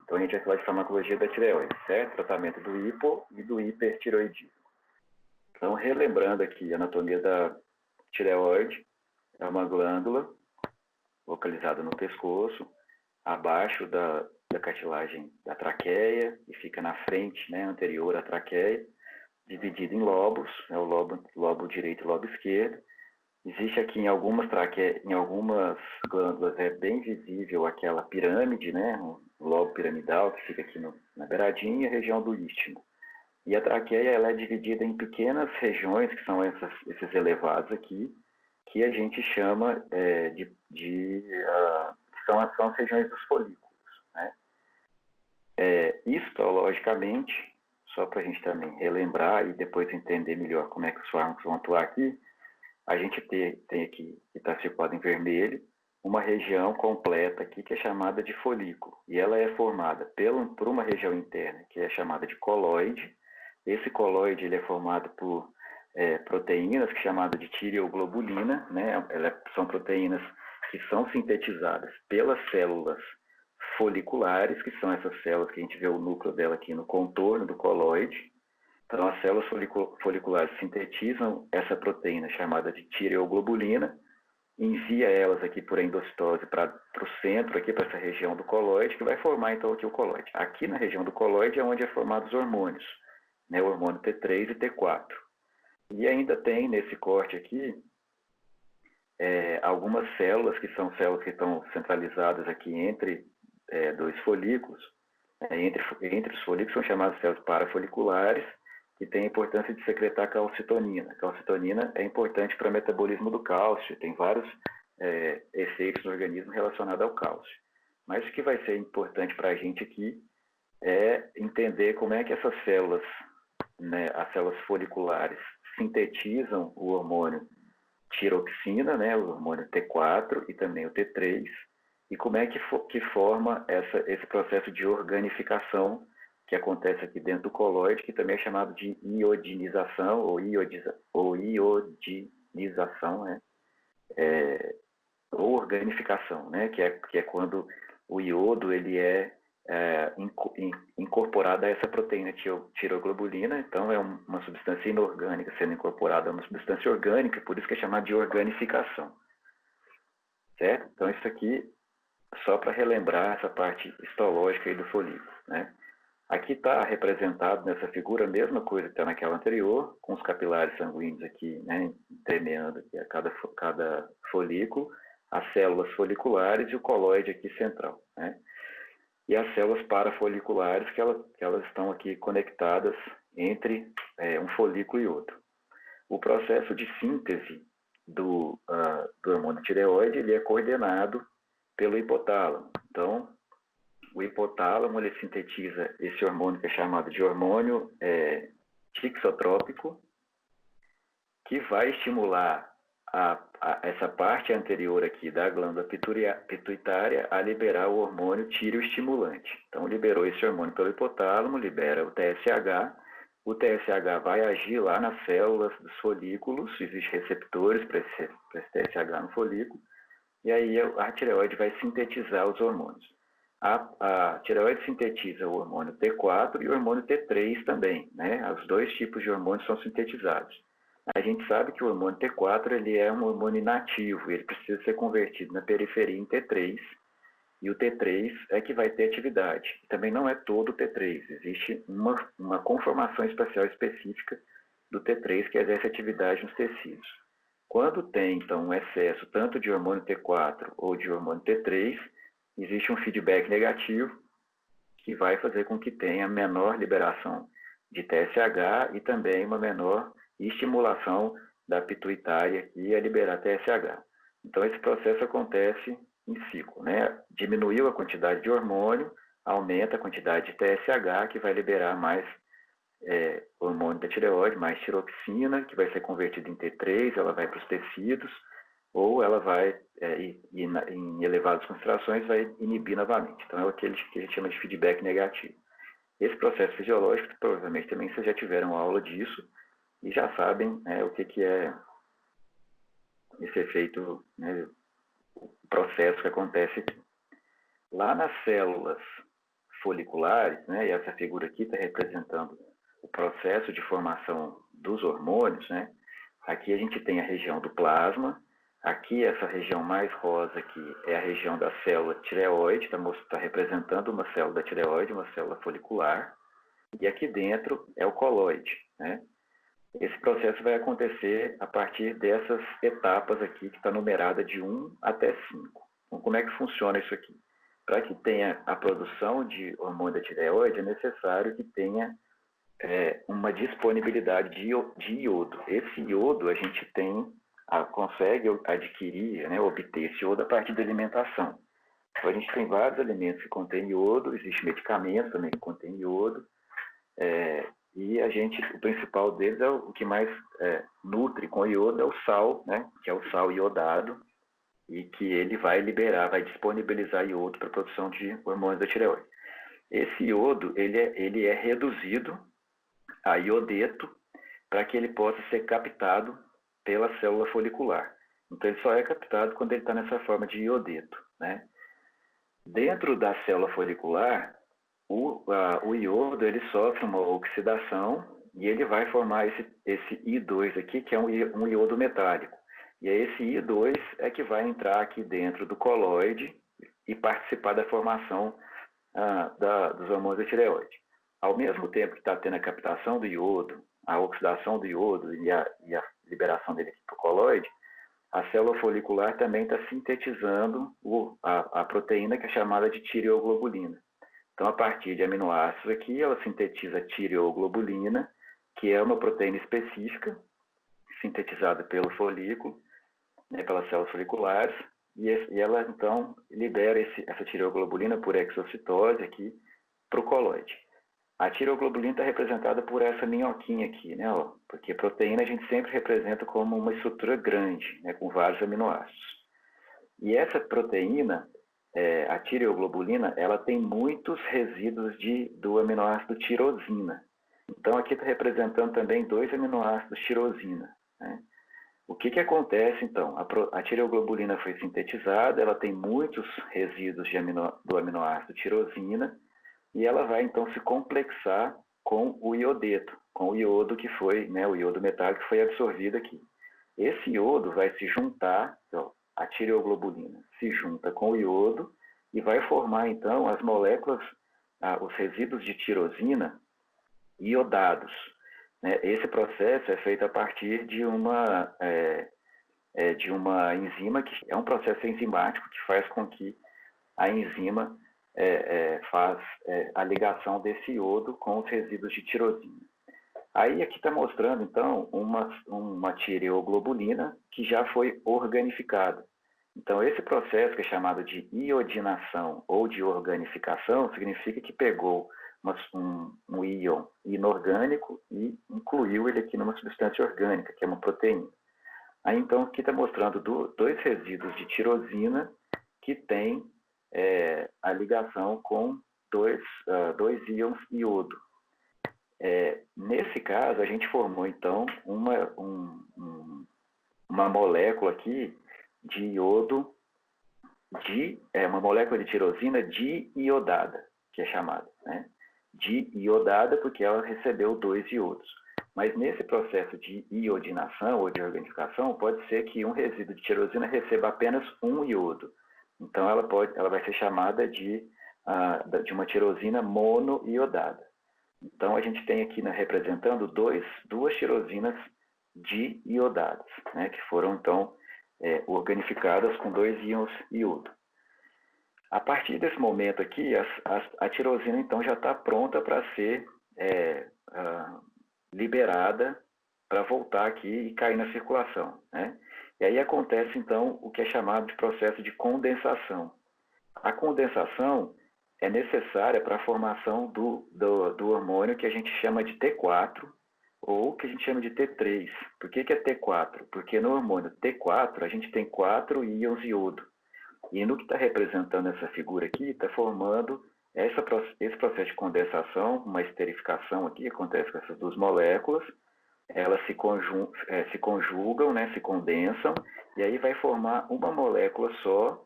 Então a gente vai falar de farmacologia da tireoide, certo? Tratamento do hipo e do hipertireoidismo. Então, relembrando aqui a anatomia da tireoide, é uma glândula localizada no pescoço, abaixo da cartilagem da traqueia, e fica na frente, né, anterior à traqueia, dividida em lobos, é o lobo direito e o lobo esquerdo. Existe aqui em algumas glândulas, é bem visível aquela pirâmide, né, o lobo piramidal que fica aqui na beiradinha, a região do istmo. E a traqueia ela é dividida em pequenas regiões, que são esses elevados aqui, que a gente chama são as regiões dos folículos. Né? Histologicamente, só para a gente também relembrar e depois entender melhor como é que os fármacos vão atuar aqui, a gente tem aqui, que está circulado em vermelho, uma região completa aqui que é chamada de folículo. E ela é formada por uma região interna que é chamada de coloide. Esse coloide ele é formado por proteínas que é chamada de tireoglobulina, né? São proteínas que são sintetizadas pelas células foliculares, que são essas células que a gente vê o núcleo dela aqui no contorno do coloide. Então, as células foliculares sintetizam essa proteína chamada de tireoglobulina, envia elas aqui por endocitose para o centro, aqui para essa região do coloide, que vai formar então aqui o coloide. Aqui na região do coloide é onde é formado os hormônios, né, o hormônio T3 e T4. E ainda tem nesse corte aqui algumas células que são células que estão centralizadas aqui entre dois folículos. Entre os folículos são chamadas células parafoliculares, que tem a importância de secretar calcitonina. A calcitonina é importante para o metabolismo do cálcio, tem vários efeitos no organismo relacionados ao cálcio. Mas o que vai ser importante para a gente aqui é entender como é que essas células, né, as células foliculares, sintetizam o hormônio tiroxina, né, o hormônio T4 e também o T3, e como é que forma esse processo de organificação que acontece aqui dentro do coloide, que também é chamado de iodinização ou iodinização, né? Ou organificação, né? Que é quando o iodo ele é incorporado a essa proteína tireoglobulina. Então é uma substância inorgânica sendo incorporada a uma substância orgânica, por isso que é chamado de organificação, certo? Então isso aqui só para relembrar essa parte histológica aí do folículo, né? Aqui está representado nessa figura a mesma coisa que está naquela anterior, com os capilares sanguíneos aqui, né, tremeando aqui a cada folículo, as células foliculares e o coloide aqui central, né? E as células parafoliculares que elas estão aqui conectadas entre um folículo e outro. O processo de síntese do hormônio tireoide ele é coordenado pelo hipotálamo. Então, o hipotálamo ele sintetiza esse hormônio que é chamado de hormônio tixotrópico, que vai estimular essa parte anterior aqui da glândula pituitária a liberar o hormônio tireoestimulante. Então, liberou esse hormônio pelo hipotálamo, libera o TSH. O TSH vai agir lá nas células dos folículos, existem receptores para esse TSH no folículo, e aí a tireoide vai sintetizar os hormônios. A tireoide sintetiza o hormônio T4 e o hormônio T3 também, né? Os dois tipos de hormônios são sintetizados. A gente sabe que o hormônio T4 ele é um hormônio inativo, ele precisa ser convertido na periferia em T3, e o T3 é que vai ter atividade. Também não é todo o T3, existe uma conformação espacial específica do T3 que exerce atividade nos tecidos. Quando tem, então, um excesso tanto de hormônio T4 ou de hormônio T3, existe um feedback negativo que vai fazer com que tenha menor liberação de TSH e também uma menor estimulação da pituitária que é liberar TSH. Então, esse processo acontece em ciclo, né? Diminuiu a quantidade de hormônio, aumenta a quantidade de TSH, que vai liberar mais hormônio da tireoide, mais tiroxina, que vai ser convertida em T3, ela vai para os tecidos, ou ela vai, em elevadas concentrações, vai inibir novamente. Então, é aquele que a gente chama de feedback negativo. Esse processo fisiológico, provavelmente também vocês já tiveram aula disso e já sabem o que é esse efeito, o processo que acontece aqui. Lá nas células foliculares, né? E essa figura aqui está representando o processo de formação dos hormônios, né? Aqui a gente tem a região do plasma. Aqui, essa região mais rosa aqui é a região da célula tireoide, está representando uma célula da tireoide, uma célula folicular. E aqui dentro é o coloide, né? Esse processo vai acontecer a partir dessas etapas aqui, que está numerada de 1 até 5. Então, como é que funciona isso aqui? Para que tenha a produção de hormônio da tireoide, é necessário que tenha uma disponibilidade de iodo. Esse iodo a gente consegue adquirir, né, obter esse iodo a partir da alimentação. Então, a gente tem vários alimentos que contêm iodo, existe medicamentos também que contêm iodo, e o principal deles, o que mais nutre com iodo é o sal, né, que é o sal iodado, e que ele vai disponibilizar iodo para a produção de hormônios da tireoide. Esse iodo, ele é reduzido a iodeto para que ele possa ser captado pela célula folicular. Então, ele só é captado quando ele está nessa forma de iodeto, né? Dentro da célula folicular, o iodo ele sofre uma oxidação e ele vai formar esse I2 aqui, que é um iodo metálico. E é esse I2 é que vai entrar aqui dentro do coloide e participar da formação dos hormônios da tireoide. Ao mesmo tempo que está tendo a captação do iodo, a oxidação do iodo e a liberação dele aqui para o coloide, a célula folicular também está sintetizando a proteína que é chamada de tireoglobulina. Então, a partir de aminoácidos aqui, ela sintetiza tireoglobulina, que é uma proteína específica, sintetizada pelo folículo, né, pelas células foliculares, e ela, então, libera essa tireoglobulina por exocitose aqui para o coloide. A tireoglobulina está representada por essa minhoquinha aqui, né? Ó, porque proteína a gente sempre representa como uma estrutura grande, né, com vários aminoácidos. E essa proteína, a tireoglobulina, ela tem muitos resíduos do aminoácido tirosina. Então, aqui está representando também 2 aminoácidos tirosina, né? O que acontece, então? A tireoglobulina foi sintetizada, ela tem muitos resíduos do aminoácido tirosina, e ela vai, então, se complexar com o iodeto, com o iodo que foi, né, o iodo metálico que foi absorvido aqui. Esse iodo vai se juntar, então, a tireoglobulina se junta com o iodo e vai formar, então, as moléculas, os resíduos de tirosina iodados, né? Esse processo é feito a partir de uma enzima, que é um processo enzimático que faz com que a enzima faz a ligação desse iodo com os resíduos de tirosina. Aí aqui está mostrando, então, uma tireoglobulina que já foi organificada. Então, esse processo, que é chamado de iodinação ou de organificação, significa que pegou um íon inorgânico e incluiu ele aqui numa substância orgânica, que é uma proteína. Aí, então, aqui está mostrando 2 resíduos de tirosina que tem a ligação com dois íons iodo. Nesse caso, a gente formou, então, uma molécula aqui de iodo, uma molécula de tirosina diiodada, que é chamada, né? Diiodada porque ela recebeu 2 iodos. Mas nesse processo de iodinação ou de organificação, pode ser que um resíduo de tirosina receba apenas 1 iodo. Então, ela vai ser chamada de uma tirosina monoiodada. Então, a gente tem aqui, né, representando 2 tirosinas diiodadas, né, que foram, então, organificadas com 2 íons iodo. A partir desse momento aqui, a tirosina, então, já está pronta para ser liberada para voltar aqui e cair na circulação, né? E aí acontece, então, o que é chamado de processo de condensação. A condensação é necessária para a formação do hormônio que a gente chama de T4 ou que a gente chama de T3. Por que é T4? Porque no hormônio T4 a gente tem 4 íons iodo. E no que está representando essa figura aqui, está formando esse processo de condensação, uma esterificação aqui, acontece com essas 2 moléculas, elas se conjugam, né, se condensam, e aí vai formar uma molécula só,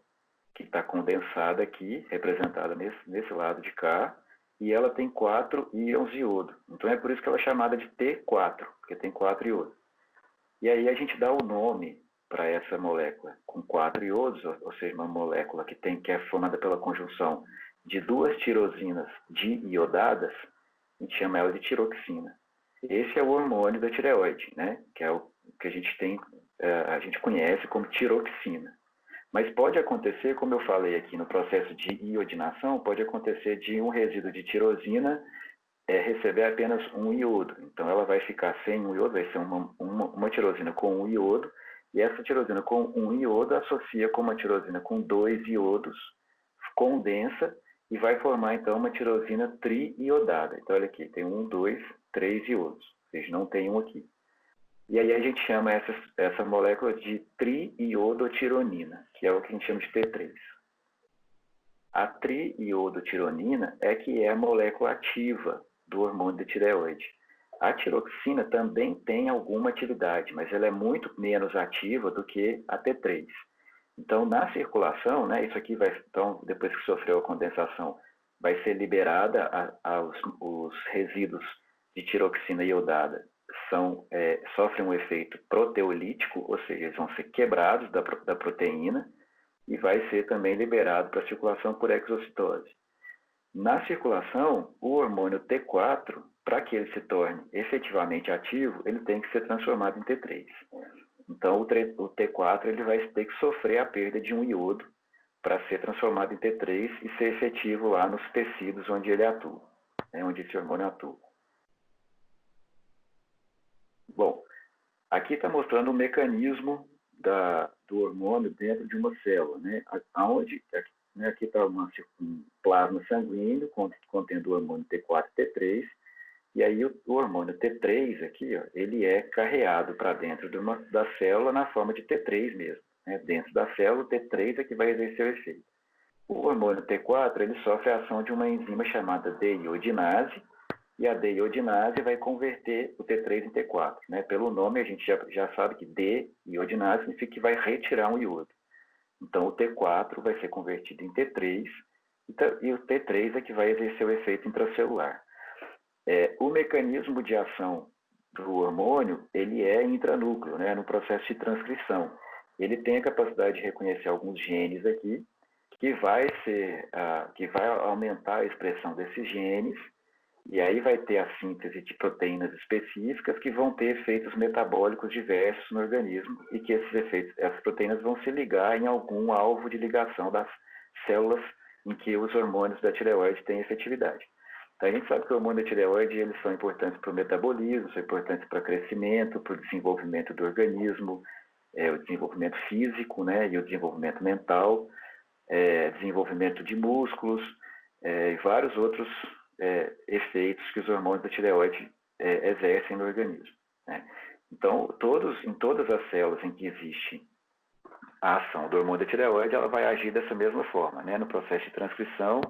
que está condensada aqui, representada nesse lado de cá, e ela tem 4 íons de iodo. Então é por isso que ela é chamada de T4, porque tem 4 iodos. E aí a gente dá o nome para essa molécula com 4 iodos, ou seja, uma molécula que é formada pela conjunção de 2 tirosinas diiodadas, a gente chama ela de tiroxina. Esse é o hormônio da tireoide, né? Que é o que a gente conhece como tiroxina. Mas pode acontecer, como eu falei aqui no processo de iodinação, pode acontecer de um resíduo de tirosina receber apenas um iodo. Então ela vai ficar sem um iodo, vai ser uma tirosina com um iodo, e essa tirosina com um iodo associa com uma tirosina com 2 iodos, condensa e vai formar então uma tirosina triiodada. Então olha aqui, tem 1, 2, 3 iodos, ou seja, não tem um aqui. E aí a gente chama essa molécula de triiodotironina, que é o que a gente chama de T3. A triiodotironina é que é a molécula ativa do hormônio da tireoide. A tiroxina também tem alguma atividade, mas ela é muito menos ativa do que a T3. Então, na circulação, né, isso aqui então, depois que sofreu a condensação, vai ser liberada os resíduos de tiroxina iodada sofrem um efeito proteolítico, ou seja, eles vão ser quebrados da proteína e vai ser também liberado para a circulação por exocitose. Na circulação, o hormônio T4, para que ele se torne efetivamente ativo, ele tem que ser transformado em T3. Então, o T4 ele vai ter que sofrer a perda de um iodo para ser transformado em T3 e ser efetivo lá nos tecidos onde ele atua, onde esse hormônio atua. Bom, aqui está mostrando o mecanismo do hormônio dentro de uma célula, né? Aqui está um plasma sanguíneo contendo o hormônio T4 e T3, e aí o hormônio T3 aqui, ó, ele é carreado para dentro da célula na forma de T3 mesmo. Né? Dentro da célula, o T3 é que vai exercer o efeito. O hormônio T4 ele sofre a ação de uma enzima chamada deiodinase, e a deiodinase vai converter o T3 em T4. Né? Pelo nome, a gente já sabe que deiodinase significa que vai retirar um iodo. Então, o T4 vai ser convertido em T3, e o T3 é que vai exercer o efeito intracelular. O mecanismo de ação do hormônio, ele é intranúcleo, né? No processo de transcrição. Ele tem a capacidade de reconhecer alguns genes aqui, que vai aumentar a expressão desses genes, e aí vai ter a síntese de proteínas específicas que vão ter efeitos metabólicos diversos no organismo e que essas proteínas vão se ligar em algum alvo de ligação das células em que os hormônios da tireoide têm efetividade. Então, a gente sabe que o hormônio da tireoide eles são importantes para o metabolismo, são importantes para o crescimento, para o desenvolvimento do organismo, o desenvolvimento físico, né, e o desenvolvimento mental, desenvolvimento de músculos e vários outros efeitos que os hormônios da tireoide exercem no organismo. Né? Então, em todas as células em que existe a ação do hormônio da tireoide, ela vai agir dessa mesma forma, né? No processo de transcrição,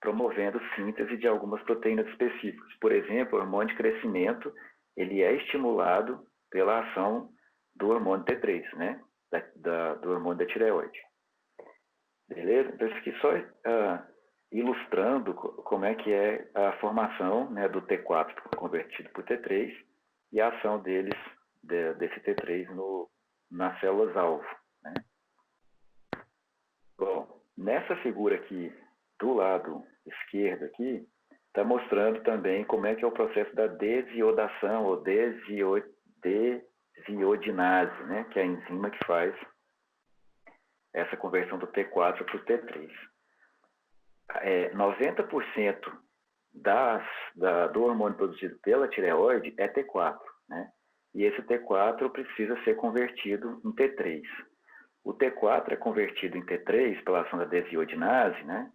promovendo síntese de algumas proteínas específicas. Por exemplo, o hormônio de crescimento, ele é estimulado pela ação do hormônio T3, né? Do hormônio da tireoide. Beleza? Então, isso aqui só ilustrando como é que é a formação, né, do T4 convertido por T3 e a ação desse T3 nas células-alvo. Né? Bom, nessa figura aqui, do lado esquerdo aqui, está mostrando também como é que é o processo da desiodação ou desiodinase, né, que é a enzima que faz essa conversão do T4 para o T3. 90% do hormônio produzido pela tireoide é T4, né? E esse T4 precisa ser convertido em T3. O T4 é convertido em T3 pela ação da desiodinase, né?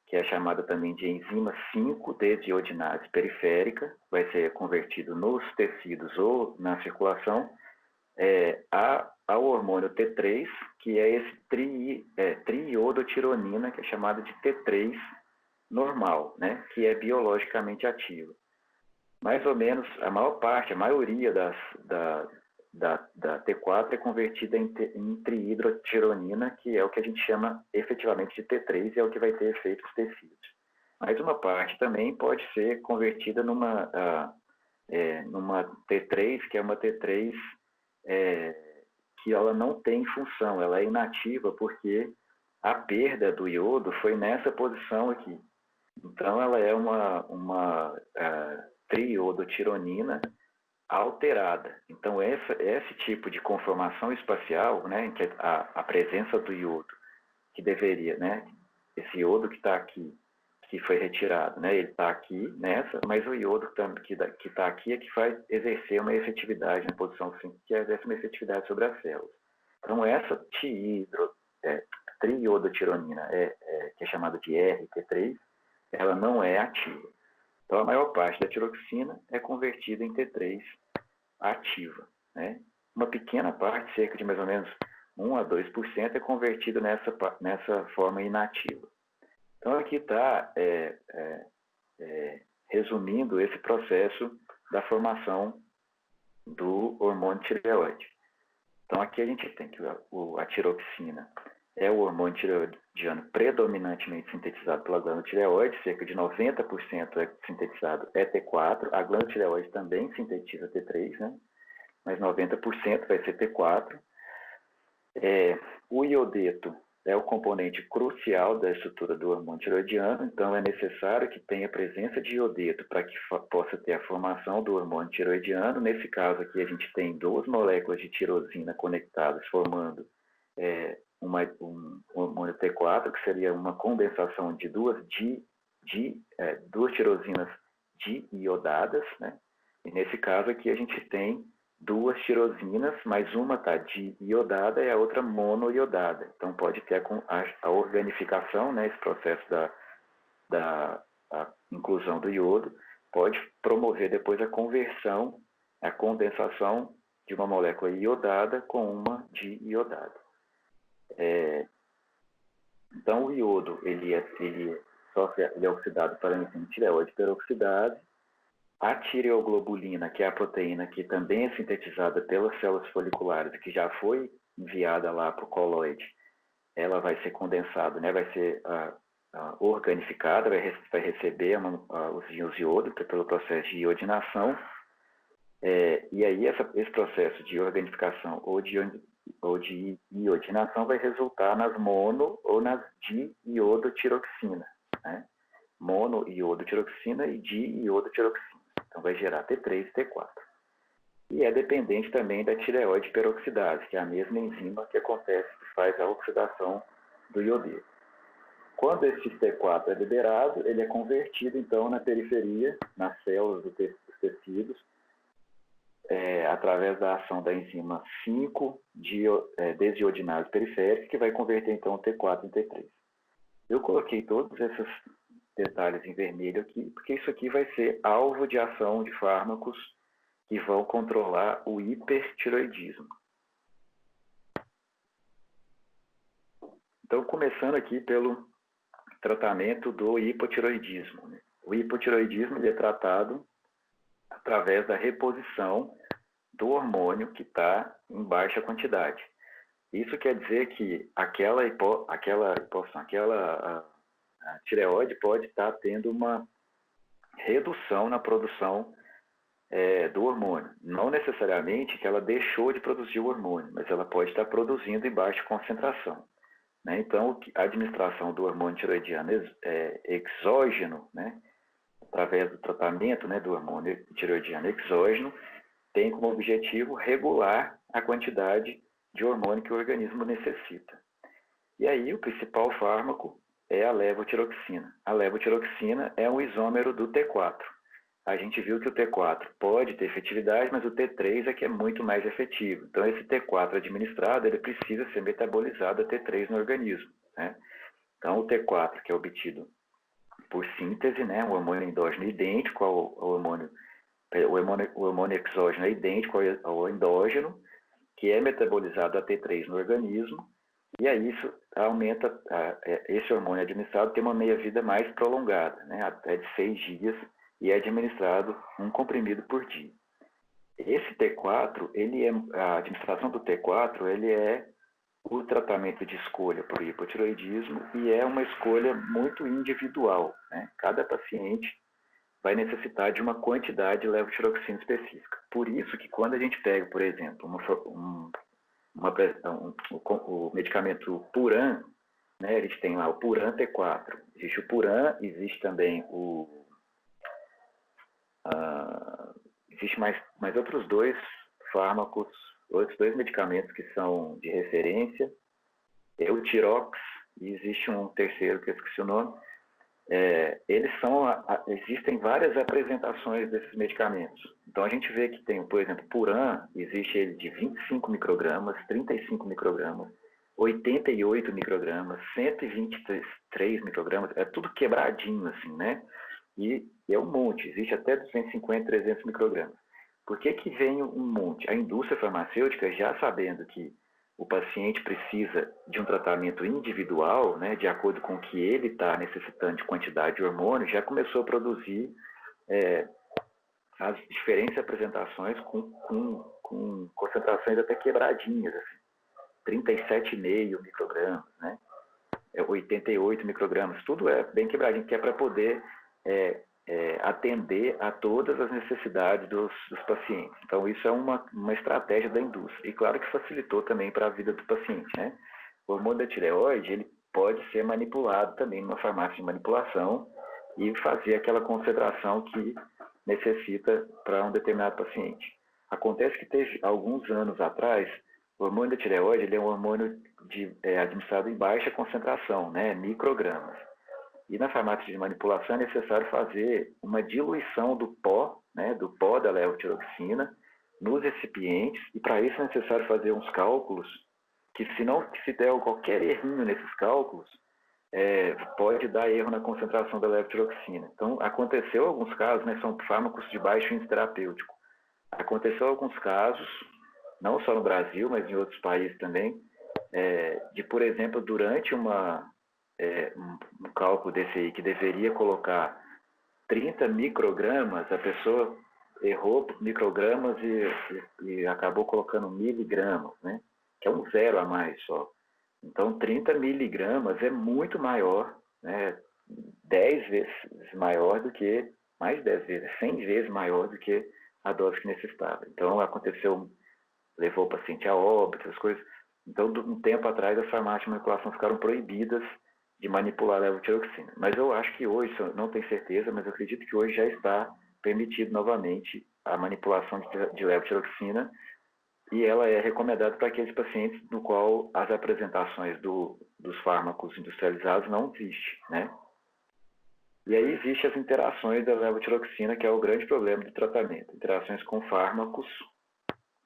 Que é chamada também de enzima 5-desiodinase periférica, vai ser convertido nos tecidos ou na circulação, ao hormônio T3, que é esse triiodotironina, que é chamado de T3 normal, né, que é biologicamente ativo. Mais ou menos, a maioria da T4 é convertida em triidrotironina, que é o que a gente chama efetivamente de T3 e é o que vai ter efeito nos tecidos. Mas uma parte também pode ser convertida numa T3, que é uma T3 que ela não tem função, ela é inativa porque a perda do iodo foi nessa posição aqui. Então, ela é uma triiodotironina alterada. Então, esse tipo de conformação espacial, né, que a presença do iodo, que deveria, né, esse iodo que está aqui, que foi retirado, né, ele está aqui nessa, mas o iodo que está aqui é que vai exercer uma efetividade na posição 5, que exerce uma efetividade sobre as células. Então, essa triiodotironina, que é chamada de RT3, ela não é ativa. Então, a maior parte da tiroxina é convertida em T3 ativa, né? Uma pequena parte, cerca de mais ou menos 1 a 2%, é convertida nessa forma inativa. Então, aqui está resumindo esse processo da formação do hormônio tireoide. Então, aqui a gente tem que a tiroxina é o hormônio tireoidiano predominantemente sintetizado pela glândula tireoide, cerca de 90% é sintetizado T4, a glândula tireoide também sintetiza T3, né? Mas 90% vai ser T4. O iodeto é o componente crucial da estrutura do hormônio tireoidiano, então é necessário que tenha presença de iodeto para que possa ter a formação do hormônio tireoidiano. Nesse caso aqui, a gente tem 2 moléculas de tirosina conectadas, formando um hormônio T4, que seria uma condensação de duas tirosinas diiodadas, né? E nesse caso aqui, a gente tem 2 tirosinas, mas uma está diiodada e a outra monoiodada. Então, pode ter a organificação, né, esse processo da inclusão do iodo, pode promover depois a conversão, a condensação de uma molécula iodada com uma diiodada. Então, o iodo ele é oxidado para a enzima tireoide peroxidase. A tireoglobulina, que é a proteína que também é sintetizada pelas células foliculares e que já foi enviada lá para o coloide, ela vai ser condensada, né? Vai ser organificada, vai receber os íons de iodo pelo processo de iodinação. E aí esse processo de organificação ou de iodinação vai resultar nas mono ou nas diiodotiroxina, né? Monoiodotiroxina e diiodotiroxina. Então, vai gerar T3 e T4. E é dependente também da tireoide peroxidase, que é a mesma enzima que faz a oxidação do iodeto. Quando esse T4 é liberado, ele é convertido, então, na periferia, nas células dos tecidos, através da ação da enzima 5 desiodinase periférica, que vai converter, então, o T4 em T3. Eu coloquei todos esses detalhes em vermelho aqui, porque isso aqui vai ser alvo de ação de fármacos que vão controlar o hipertireoidismo. Então, começando aqui pelo tratamento do hipotireoidismo, né? O hipotireoidismo ele é tratado através da reposição do hormônio que está em baixa quantidade. Isso quer dizer que a tireoide pode estar tendo uma redução na produção do hormônio. Não necessariamente que ela deixou de produzir o hormônio, mas ela pode estar produzindo em baixa concentração, né? Então, a administração do hormônio tireoidiano exógeno, né, através do tratamento, né, do hormônio tireoidiano exógeno, tem como objetivo regular a quantidade de hormônio que o organismo necessita. E aí, o principal fármaco é a levotiroxina. A levotiroxina é um isômero do T4. A gente viu que o T4 pode ter efetividade, mas o T3 é que é muito mais efetivo. Então, esse T4 administrado, ele precisa ser metabolizado a T3 no organismo, né? Então, o T4, que é obtido por síntese, né, um hormônio endógeno idêntico ao hormônio, o hormônio exógeno é idêntico ao endógeno, que é metabolizado a T3 no organismo, e aí isso aumenta, esse hormônio administrado tem uma meia-vida mais prolongada, né, até de 6 dias, e é administrado um comprimido por dia. Esse T4, a administração do T4, ele é o tratamento de escolha para o hipotireoidismo e é uma escolha muito individual, né? Cada paciente vai necessitar de uma quantidade de levotiroxina específica. Por isso que quando a gente pega, por exemplo, o medicamento Puran, né, a gente tem lá o Puran T4, existe o Puran, existe também existe mais outros dois fármacos, outros dois medicamentos que são de referência, é o Tirox, e existe um terceiro que eu esqueci o nome. Existem várias apresentações desses medicamentos. Então a gente vê que tem, por exemplo, Puran, existe ele de 25 microgramas, 35 microgramas, 88 microgramas, 123 microgramas, é tudo quebradinho assim, né? E é um monte, existe até 250, 300 microgramas. Por que que vem um monte? A indústria farmacêutica, já sabendo que o paciente precisa de um tratamento individual, né, de acordo com o que ele está necessitando de quantidade de hormônio, já começou a produzir as diferentes apresentações com concentrações até quebradinhas, assim, 37,5 microgramas, né, 88 microgramas, tudo é bem quebradinho, que é para poder atender a todas as necessidades dos pacientes. Então, isso é uma estratégia da indústria. E claro que facilitou também para a vida do paciente, né? O hormônio da tireoide, ele pode ser manipulado também numa farmácia de manipulação e fazer aquela concentração que necessita para um determinado paciente. Acontece que teve alguns anos atrás, o hormônio da tireoide, ele é um hormônio administrado em baixa concentração, né? Microgramas. E na farmácia de manipulação é necessário fazer uma diluição do pó, né, do pó da levotiroxina nos recipientes, e para isso é necessário fazer uns cálculos que se der qualquer errinho nesses cálculos, pode dar erro na concentração da levotiroxina. Então, aconteceu alguns casos, né, são fármacos de baixo índice terapêutico. Aconteceu alguns casos, não só no Brasil, mas em outros países também, de, por exemplo, durante um cálculo desse aí, que deveria colocar 30 microgramas, a pessoa errou microgramas e acabou colocando miligramas, né? Que é um zero a mais só. Então, 30 miligramas é muito maior, né? 10 vezes maior do que, mais de 10 vezes, 100 vezes maior do que a dose que necessitava. Então, aconteceu, levou o paciente a óbito, as coisas. Então, um tempo atrás, as farmácias de manipulação ficaram proibidas de manipular a levotiroxina. Mas eu acho que hoje, não tenho certeza, mas eu acredito que hoje já está permitido novamente a manipulação de levotiroxina, e ela é recomendada para aqueles pacientes no qual as apresentações dos fármacos industrializados não existem, né? E aí existem as interações da levotiroxina, que é o grande problema do tratamento. Interações com fármacos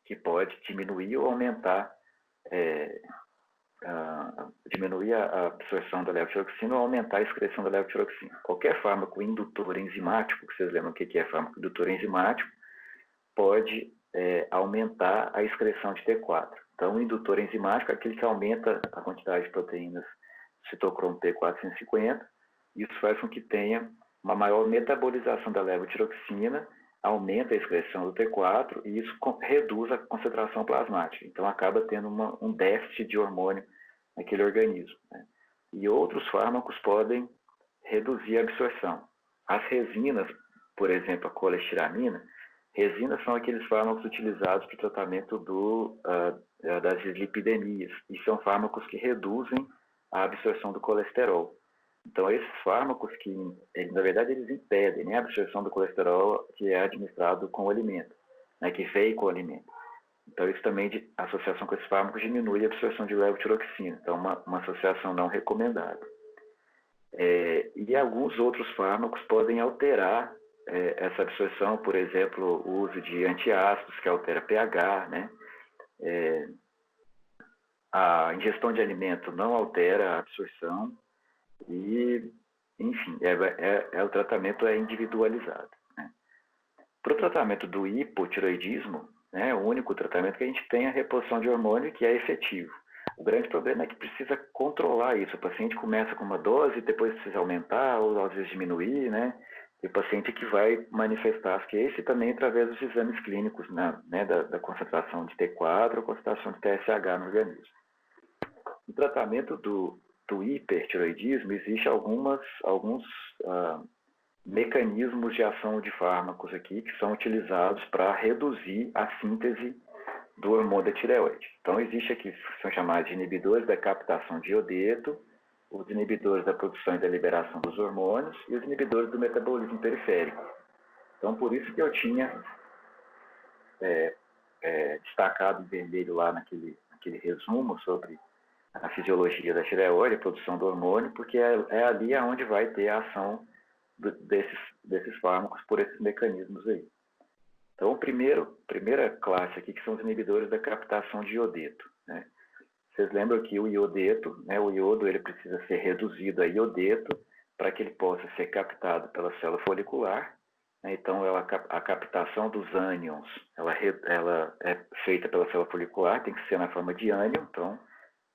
que pode diminuir ou aumentar diminuir a absorção da levotiroxina ou aumentar a excreção da levotiroxina. Qualquer fármaco indutor enzimático, que vocês lembram o que é fármaco indutor enzimático, pode aumentar a excreção de T4. Então, o indutor enzimático é aquele que aumenta a quantidade de proteínas citocromo P450, e isso faz com que tenha uma maior metabolização da levotiroxina, aumenta a excreção do T4 e isso reduz a concentração plasmática. Então, acaba tendo um déficit de hormônio naquele organismo, né? E outros fármacos podem reduzir a absorção. As resinas, por exemplo, a colestiramina, resinas são aqueles fármacos utilizados para o tratamento das dislipidemias, e são fármacos que reduzem a absorção do colesterol. Então, esses fármacos que, na verdade, eles impedem, né, a absorção do colesterol que é administrado com o alimento, né, que veio com o alimento. Então, isso também, a associação com esses fármacos diminui a absorção de levotiroxina. Então, uma associação não recomendada. E alguns outros fármacos podem alterar essa absorção, por exemplo, o uso de antiácidos, que altera pH, né? A ingestão de alimento não altera a absorção e, enfim, o tratamento é individualizado, né? Para o tratamento do hipotireoidismo, né, o único tratamento que a gente tem é a reposição de hormônio, que é efetivo. O grande problema é que precisa controlar isso. O paciente começa com uma dose, depois precisa aumentar ou às vezes diminuir, né? E o paciente que vai manifestar as queixas também através dos exames clínicos, né, da concentração de T4 ou concentração de TSH no organismo. No tratamento do hipertireoidismo, existem alguns mecanismos de ação de fármacos aqui que são utilizados para reduzir a síntese do hormônio da tireoide. Então, existe aqui, são chamados de inibidores da captação de iodeto, os inibidores da produção e da liberação dos hormônios e os inibidores do metabolismo periférico. Então, por isso que eu tinha destacado em vermelho lá naquele resumo sobre a fisiologia da tireoide, a produção do hormônio, porque é ali onde vai ter a ação desses fármacos por esses mecanismos aí. Então, primeira classe aqui, que são os inibidores da captação de iodeto, né? Vocês lembram que o iodeto, né, o iodo, ele precisa ser reduzido a iodeto para que ele possa ser captado pela célula folicular, né? Então, a captação dos ânions, ela é feita pela célula folicular, tem que ser na forma de ânion, então,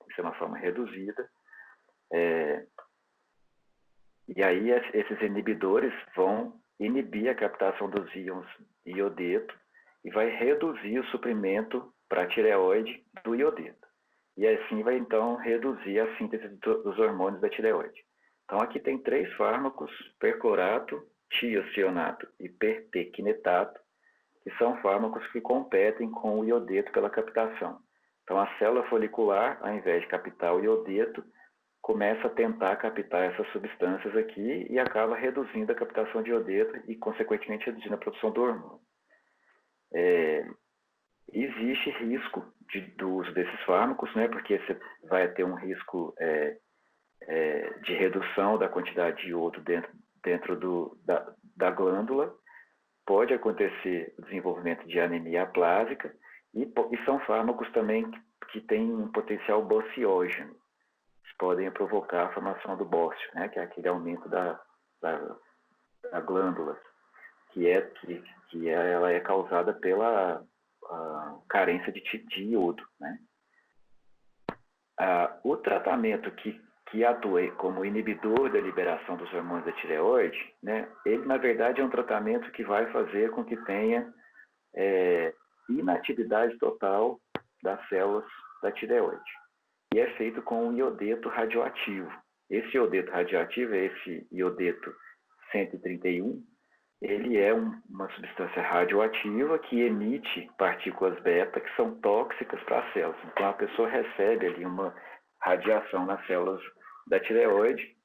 tem que ser uma forma reduzida. E aí, esses inibidores vão inibir a captação dos íons iodeto e vai reduzir o suprimento para a tireoide do iodeto. E assim vai, então, reduzir a síntese dos hormônios da tireoide. Então, aqui tem 3 fármacos, perclorato, tiocionato e pertequinetato, que são fármacos que competem com o iodeto pela captação. Então, a célula folicular, ao invés de captar o iodeto, começa a tentar captar essas substâncias aqui e acaba reduzindo a captação de iodeto e, consequentemente, reduzindo a produção do hormônio. Existe risco do uso desses fármacos, né, porque você vai ter um risco de redução da quantidade de iodo dentro da glândula. Pode acontecer o desenvolvimento de anemia aplásica e são fármacos também que têm um potencial bociógeno. Podem provocar a formação do bócio, né, que é aquele aumento da glândula, ela é causada pela carência de iodo, né? O tratamento que atua como inibidor da liberação dos hormônios da tireoide, né, ele, na verdade, é um tratamento que vai fazer com que tenha inatividade total das células da tireoide. E é feito com um iodeto radioativo. Esse iodeto radioativo é esse iodeto 131. Ele é uma substância radioativa que emite partículas beta que são tóxicas para as células. Então, a pessoa recebe ali uma radiação nas células da tireoide,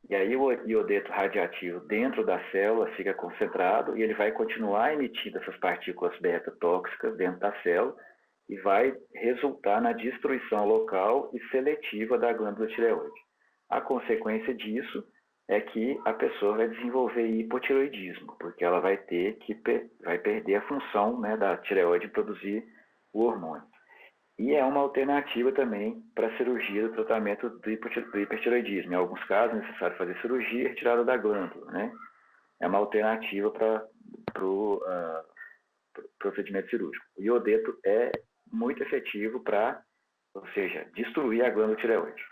e aí o iodeto radioativo dentro da célula fica concentrado e ele vai continuar emitindo essas partículas beta tóxicas dentro da célula, e vai resultar na destruição local e seletiva da glândula tireoide. A consequência disso é que a pessoa vai desenvolver hipotireoidismo, porque ela vai perder a função, né, da tireoide produzir o hormônio. E é uma alternativa também para a cirurgia do tratamento do hipertireoidismo. Em alguns casos é necessário fazer cirurgia e retirada da glândula, né? É uma alternativa para o procedimento cirúrgico. O iodeto é muito efetivo para, ou seja, destruir a glândula tireoide.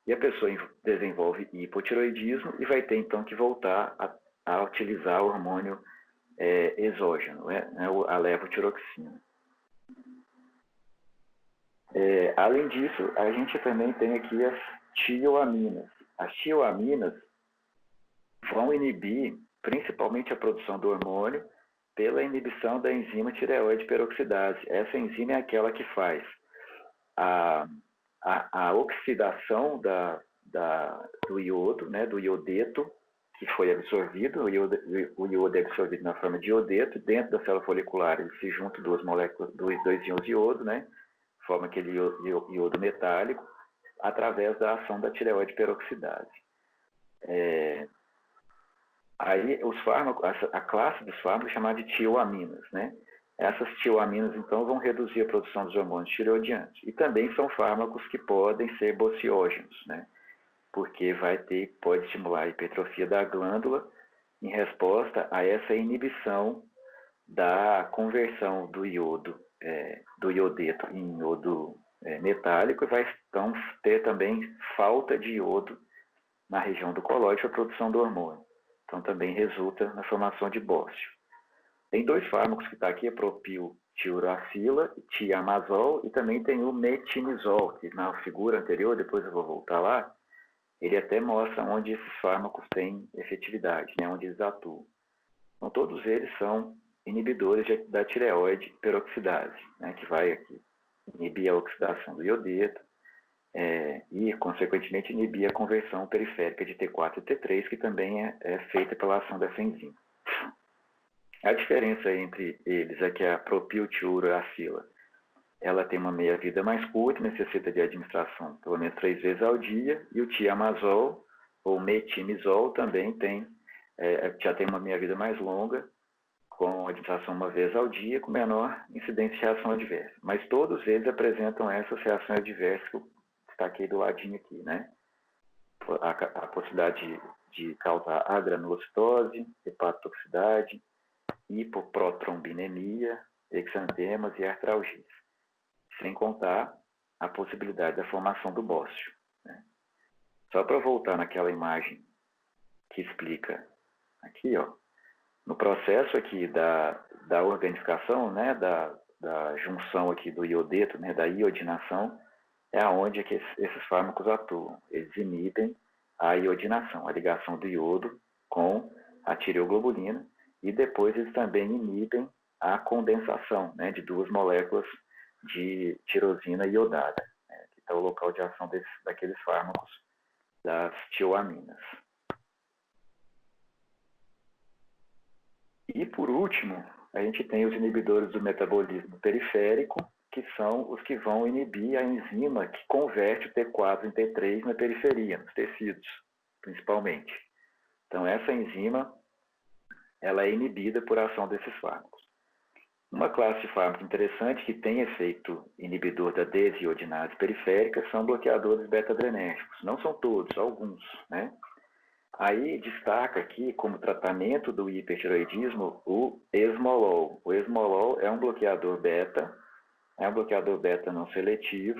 E a pessoa desenvolve hipotireoidismo e vai ter, então, que voltar a utilizar o hormônio exógeno, né, a levotiroxina. Além disso, a gente também tem aqui as tioaminas. As tioaminas vão inibir principalmente a produção do hormônio pela inibição da enzima tireoide peroxidase. Essa enzima é aquela que faz a oxidação do iodo, né, do iodeto, que foi absorvido. O iodo é absorvido na forma de iodeto. Dentro da célula folicular, ele se juntam duas moléculas, dois íons de iodo, né, forma aquele iodo metálico, através da ação da tireoide peroxidase. Aí os fármacos, a classe dos fármacos é chamada de tioaminas, né? Essas tioaminas, então, vão reduzir a produção dos hormônios tireoidianos. E também são fármacos que podem ser bociógenos, né? Porque pode estimular a hipertrofia da glândula em resposta a essa inibição da conversão do iodo, do iodeto em iodo metálico, e vai então ter também falta de iodo na região do colóide para a produção do hormônio. Então também resulta na formação de bócio. Tem 2 fármacos que está aqui, a propil tiuracila, tiamazol, e também tem o metinizol, que na figura anterior, depois eu vou voltar lá, ele até mostra onde esses fármacos têm efetividade, né, onde eles atuam. Então, todos eles são inibidores da tireoide peroxidase, né, que vai aqui inibir a oxidação do iodeto e, consequentemente, inibir a conversão periférica de T4 e T3, que também é feita pela ação dessa enzima. A diferença entre eles é que a propiltiuracila, ela tem uma meia-vida mais curta, necessita de administração pelo menos 3 vezes ao dia, e o tiamazol, ou metimizol, também já tem uma meia-vida mais longa, com administração uma vez ao dia, com menor incidência de reação adversa. Mas todos eles apresentam essas reações adversas que eu destaquei do ladinho aqui, né? A possibilidade de causar agranulocitose, hepatotoxicidade, hipoprotrombinemia, exantemas e artralgias, sem contar a possibilidade da formação do bócio, né? Só para voltar naquela imagem que explica aqui, ó, no processo aqui da organificação, né, da junção aqui do iodeto, né, da iodinação, é onde que esses fármacos atuam. Eles inibem a iodinação, a ligação do iodo com a tireoglobulina, e depois eles também inibem a condensação, né, de 2 moléculas de tirosina iodada, né, que está o local de ação daqueles fármacos, das tioaminas. E, por último, a gente tem os inibidores do metabolismo periférico, que são os que vão inibir a enzima que converte o T4 em T3 na periferia, nos tecidos, principalmente. Então, essa enzima, ela é inibida por ação desses fármacos. Uma classe de fármacos interessante que tem efeito inibidor da desiodinase periférica são bloqueadores beta-adrenérgicos. Não são todos, alguns, né? Aí destaca aqui como tratamento do hipertireoidismo o esmolol. O esmolol é um bloqueador beta não seletivo.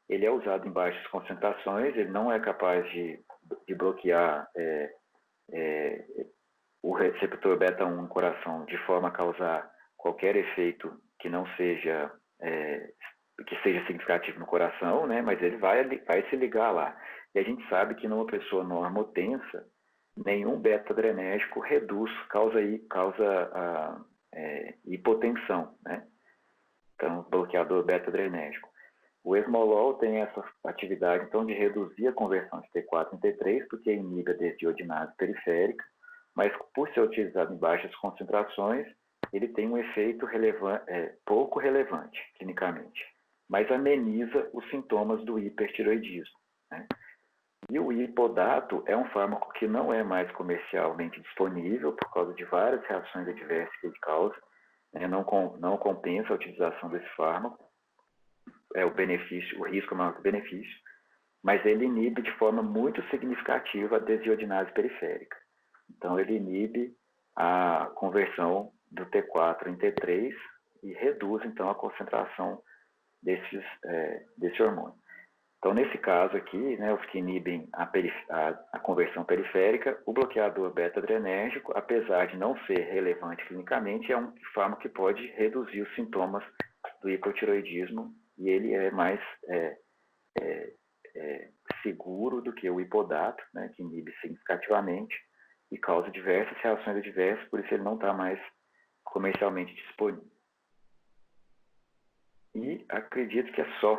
Ele é usado em baixas concentrações, ele não é capaz de bloquear o receptor beta-1 no coração de forma a causar qualquer efeito que não seja que seja significativo no coração, né? Mas ele vai se ligar lá. E a gente sabe que numa pessoa normotensa, nenhum beta-adrenérgico causa hipotensão, né? Então, bloqueador beta-adrenérgico. O esmolol tem essa atividade, então, de reduzir a conversão de T4 em T3, porque inibe a desiodinase periférica, mas por ser utilizado em baixas concentrações, ele tem um efeito pouco relevante clinicamente, mas ameniza os sintomas do hipertireoidismo, né? E o hipodato é um fármaco que não é mais comercialmente disponível por causa de várias reações adversas que ele causa, né? Não compensa a utilização desse fármaco, o risco é maior que o benefício, mas ele inibe de forma muito significativa a desiodinase periférica. Então, ele inibe a conversão do T4 em T3 e reduz, então, a concentração desse hormônio. Então, nesse caso aqui, né, os que inibem a conversão periférica, o bloqueador beta-adrenérgico, apesar de não ser relevante clinicamente, é um fármaco que pode reduzir os sintomas do hipotireoidismo, e ele é mais seguro do que o hipodato, né, que inibe significativamente e causa diversas reações adversas, por isso ele não está mais comercialmente disponível. E acredito que é só